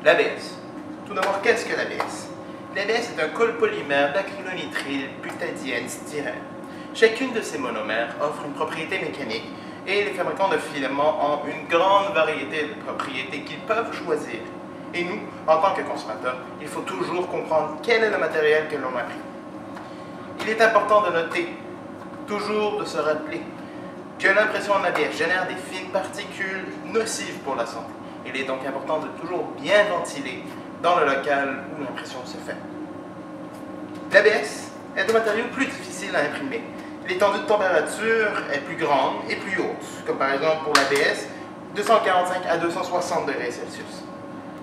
L'ABS. Tout d'abord, qu'est-ce que l'ABS? L'ABS est un colpolymère d'acrylonitrile, butadiène, styrène. Chacune de ces monomères offre une propriété mécanique et les fabricants de filaments ont une grande variété de propriétés qu'ils peuvent choisir. Et nous, en tant que consommateurs, il faut toujours comprendre quel est le matériel que l'on a pris. Il est important de noter, toujours de se rappeler, que l'impression en ABS génère des fines particules nocives pour la santé. Il est donc important de toujours bien ventiler dans le local où l'impression se fait. L'ABS est un matériau plus difficile à imprimer. L'étendue de température est plus grande et plus haute, comme par exemple pour l'ABS, 245 à 260 degrés Celsius.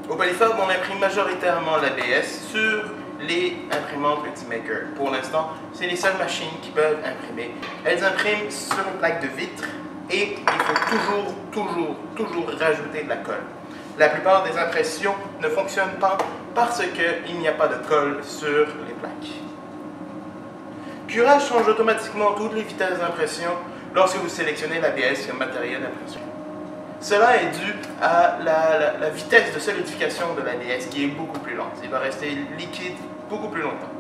Au Polyfab, on imprime majoritairement l'ABS sur les imprimantes Ultimaker. Pour l'instant, c'est les seules machines qui peuvent imprimer. Elles impriment sur une plaque de vitre et il faut toujours rajouter de la colle. La plupart des impressions ne fonctionnent pas parce qu'il n'y a pas de colle sur les plaques. Curage change automatiquement toutes les vitesses d'impression lorsque vous sélectionnez l'ABS comme matériel d'impression. Cela est dû à la vitesse de solidification de l'ABS qui est beaucoup plus lente. Il va rester liquide beaucoup plus longtemps.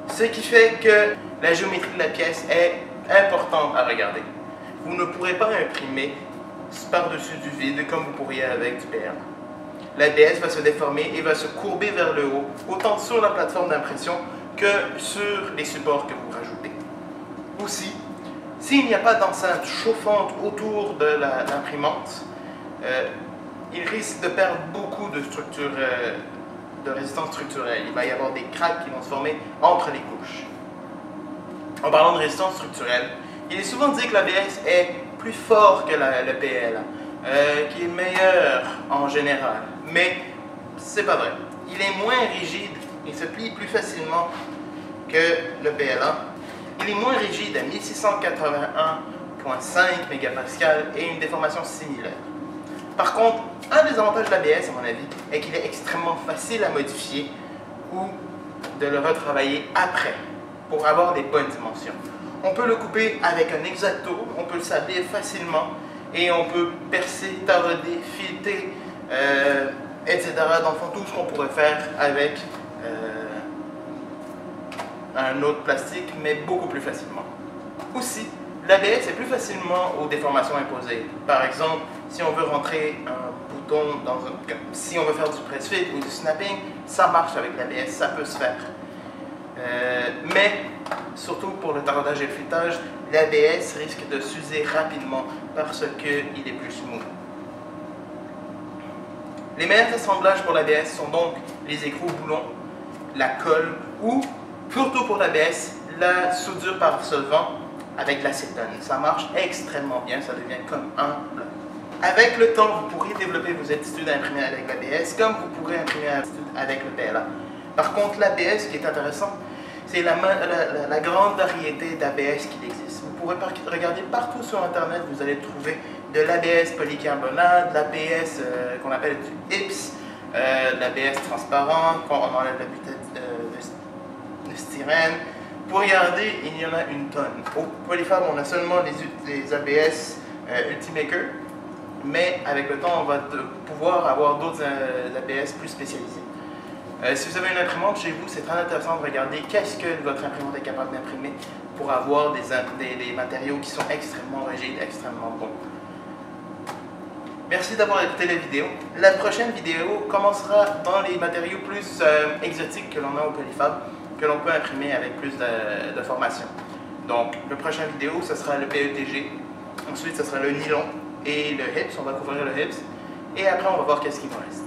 Ce qui fait que la géométrie de la pièce est importante à regarder. Vous ne pourrez pas imprimer par-dessus du vide comme vous pourriez avec du PLA. L'ABS va se déformer et va se courber vers le haut, autant sur la plateforme d'impression que sur les supports que vous rajoutez. Aussi, s'il n'y a pas d'enceinte chauffante autour de l'imprimante, il risque de perdre beaucoup de structure, de résistance structurelle. Il va y avoir des craques qui vont se former entre les couches. En parlant de résistance structurelle, il est souvent dit que l'ABS est plus fort que le PLA, qui est meilleur en général, mais c'est pas vrai. Il est moins rigide et se plie plus facilement que le PLA. Il est moins rigide à 1681,5 mégapascales et une déformation similaire. Par contre, un des avantages de l'ABS, à mon avis, est qu'il est extrêmement facile à modifier ou de le retravailler après pour avoir des bonnes dimensions. On peut le couper avec un X-Acto, on peut le sabler facilement et on peut percer, tarauder, fileter, etc. Dans le fond, tout ce qu'on pourrait faire avec un autre plastique, mais beaucoup plus facilement. Aussi, l'ABS est plus facilement aux déformations imposées. Par exemple, si on veut rentrer un bouton dans si on veut faire du press fit ou du snapping, ça marche avec l'ABS, ça peut se faire. Mais, surtout pour le taraudage et le filetage, l'ABS risque de s'user rapidement parce qu'il est plus smooth. Les meilleurs assemblages pour l'ABS sont donc les écrous boulons, la colle ou, surtout pour l'ABS, la soudure par solvant avec l'acétone. Ça marche extrêmement bien, ça devient comme un bloc. Avec le temps, vous pourrez développer vos aptitudes à imprimer avec l'ABS comme vous pourrez imprimer avec le PLA. Par contre, l'ABS, ce qui est intéressant, c'est la grande variété d'ABS qu'il existe. Vous pourrez regarder partout sur Internet, vous allez trouver de l'ABS polycarbonate, de l'ABS qu'on appelle du HIPS, de l'ABS transparent, qu'on enlève la butade de styrène. Pour regarder, il y en a une tonne. Au Polyfab, on a seulement les ABS Ultimaker, mais avec le temps, on va pouvoir avoir d'autres ABS plus spécialisés. Si vous avez une imprimante chez vous, c'est très intéressant de regarder qu'est-ce que votre imprimante est capable d'imprimer pour avoir des matériaux qui sont extrêmement rigides, extrêmement bons. Merci d'avoir écouté la vidéo. La prochaine vidéo commencera dans les matériaux plus exotiques que l'on a au Polyfab, que l'on peut imprimer avec plus de formation. Donc, la prochaine vidéo, ce sera le PETG. Ensuite, ce sera le nylon et le HIPS. On va couvrir le HIPS. Et après, on va voir qu'est-ce qu'il nous reste.